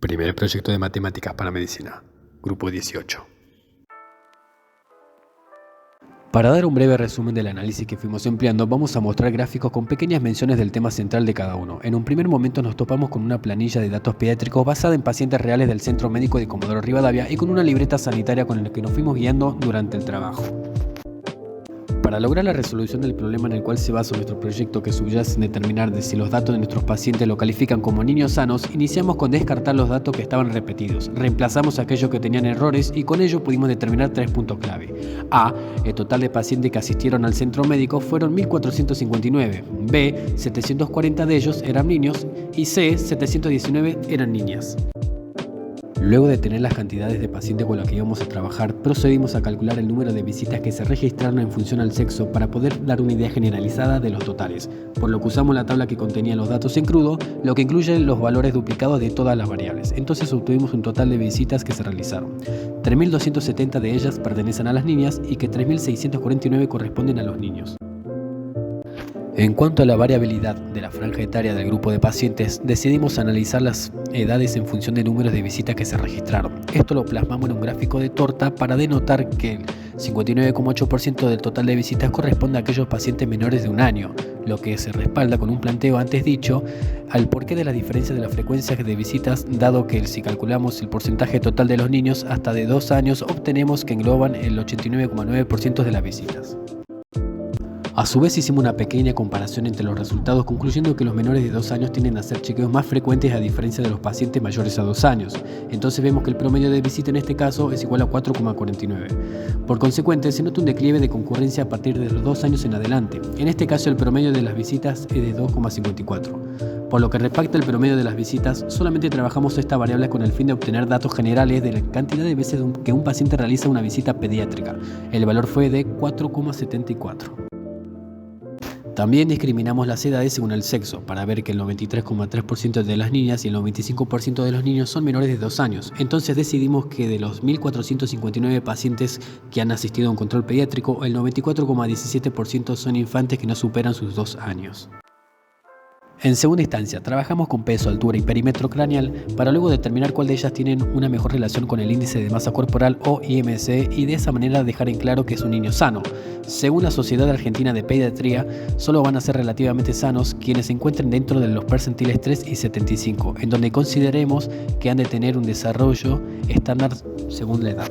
Primer proyecto de matemáticas para medicina, grupo 18. Para dar un breve resumen del análisis que fuimos empleando, vamos a mostrar gráficos con pequeñas menciones del tema central de cada uno. En un primer momento nos topamos con una planilla de datos pediátricos basada en pacientes reales del Centro Médico de Comodoro Rivadavia y con una libreta sanitaria con la que nos fuimos guiando durante el trabajo. Para lograr la resolución del problema en el cual se basa nuestro proyecto, que subyace en determinar de si los datos de nuestros pacientes lo califican como niños sanos, iniciamos con descartar los datos que estaban repetidos, reemplazamos aquellos que tenían errores y con ello pudimos determinar 3 puntos clave. A. El total de pacientes que asistieron al centro médico fueron 1.459. B. 740 de ellos eran niños y C. 719 eran niñas. Luego de tener las cantidades de pacientes con los que íbamos a trabajar, procedimos a calcular el número de visitas que se registraron en función al sexo para poder dar una idea generalizada de los totales, por lo que usamos la tabla que contenía los datos en crudo, lo que incluye los valores duplicados de todas las variables. Entonces obtuvimos un total de visitas que se realizaron. 3.270 de ellas pertenecen a las niñas y que 3.649 corresponden a los niños. En cuanto a la variabilidad de la franja etaria del grupo de pacientes, decidimos analizar las edades en función de números de visitas que se registraron. Esto lo plasmamos en un gráfico de torta para denotar que el 59,8% del total de visitas corresponde a aquellos pacientes menores de un año, lo que se respalda con un planteo antes dicho al porqué de las diferencias de las frecuencias de visitas, dado que si calculamos el porcentaje total de los niños hasta de 2 años, obtenemos que engloban el 89,9% de las visitas. A su vez hicimos una pequeña comparación entre los resultados, concluyendo que los menores de 2 años tienden a hacer chequeos más frecuentes a diferencia de los pacientes mayores a 2 años. Entonces vemos que el promedio de visita en este caso es igual a 4,49. Por consecuente, se nota un declive de concurrencia a partir de los 2 años en adelante. En este caso el promedio de las visitas es de 2,54. Por lo que respecta al promedio de las visitas, solamente trabajamos esta variable con el fin de obtener datos generales de la cantidad de veces que un paciente realiza una visita pediátrica. El valor fue de 4,74. También discriminamos las edades según el sexo, para ver que el 93,3% de las niñas y el 95% de los niños son menores de 2 años. Entonces decidimos que de los 1.459 pacientes que han asistido a un control pediátrico, el 94,17% son infantes que no superan sus 2 años. En segunda instancia, trabajamos con peso, altura y perímetro craneal para luego determinar cuál de ellas tienen una mejor relación con el índice de masa corporal o IMC y de esa manera dejar en claro que es un niño sano. Según la Sociedad Argentina de Pediatría, solo van a ser relativamente sanos quienes se encuentren dentro de los percentiles 3 y 75, en donde consideremos que han de tener un desarrollo estándar según la edad.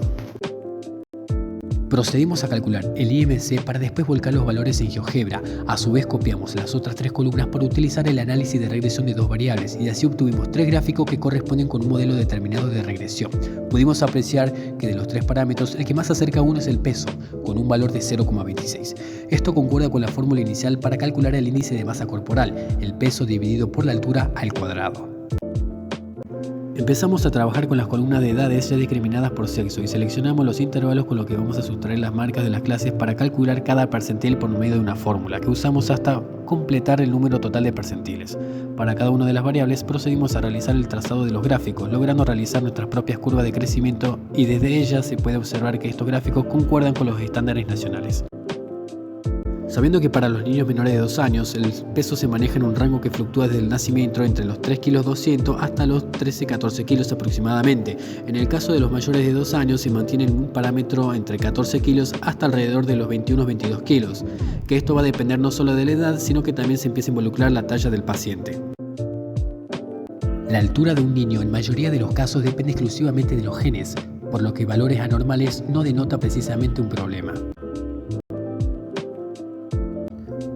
Procedimos a calcular el IMC para después volcar los valores en GeoGebra. A su vez copiamos las otras 3 columnas para utilizar el análisis de regresión de 2 variables y así obtuvimos 3 gráficos que corresponden con un modelo determinado de regresión. Pudimos apreciar que de los 3 parámetros el que más se acerca a uno es el peso, con un valor de 0,26. Esto concuerda con la fórmula inicial para calcular el índice de masa corporal, el peso dividido por la altura al cuadrado. Empezamos a trabajar con las columnas de edades ya discriminadas por sexo y seleccionamos los intervalos con los que vamos a sustraer las marcas de las clases para calcular cada percentil por medio de una fórmula que usamos hasta completar el número total de percentiles. Para cada una de las variables procedimos a realizar el trazado de los gráficos, logrando realizar nuestras propias curvas de crecimiento y desde ellas se puede observar que estos gráficos concuerdan con los estándares nacionales. Sabiendo que para los niños menores de 2 años el peso se maneja en un rango que fluctúa desde el nacimiento entre los 3,2 kg hasta los 13-14 kg aproximadamente. En el caso de los mayores de 2 años se mantiene en un parámetro entre 14 kg hasta alrededor de los 21-22 kg, que esto va a depender no solo de la edad, sino que también se empieza a involucrar la talla del paciente. La altura de un niño en mayoría de los casos depende exclusivamente de los genes, por lo que valores anormales no denota precisamente un problema.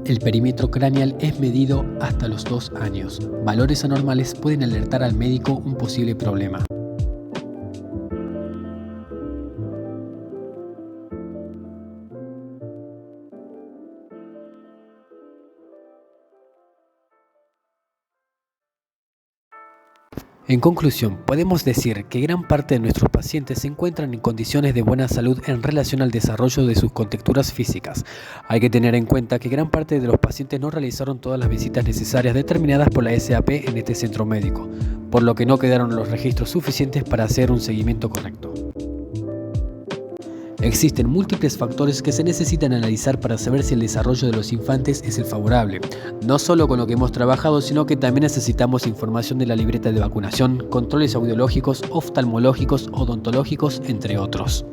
El perímetro craneal es medido hasta los 2 años. Valores anormales pueden alertar al médico un posible problema. En conclusión, podemos decir que gran parte de nuestros pacientes se encuentran en condiciones de buena salud en relación al desarrollo de sus contexturas físicas. Hay que tener en cuenta que gran parte de los pacientes no realizaron todas las visitas necesarias determinadas por la SAP en este centro médico, por lo que no quedaron los registros suficientes para hacer un seguimiento correcto. Existen múltiples factores que se necesitan analizar para saber si el desarrollo de los infantes es el favorable, no solo con lo que hemos trabajado, sino que también necesitamos información de la libreta de vacunación, controles audiológicos, oftalmológicos, odontológicos, entre otros.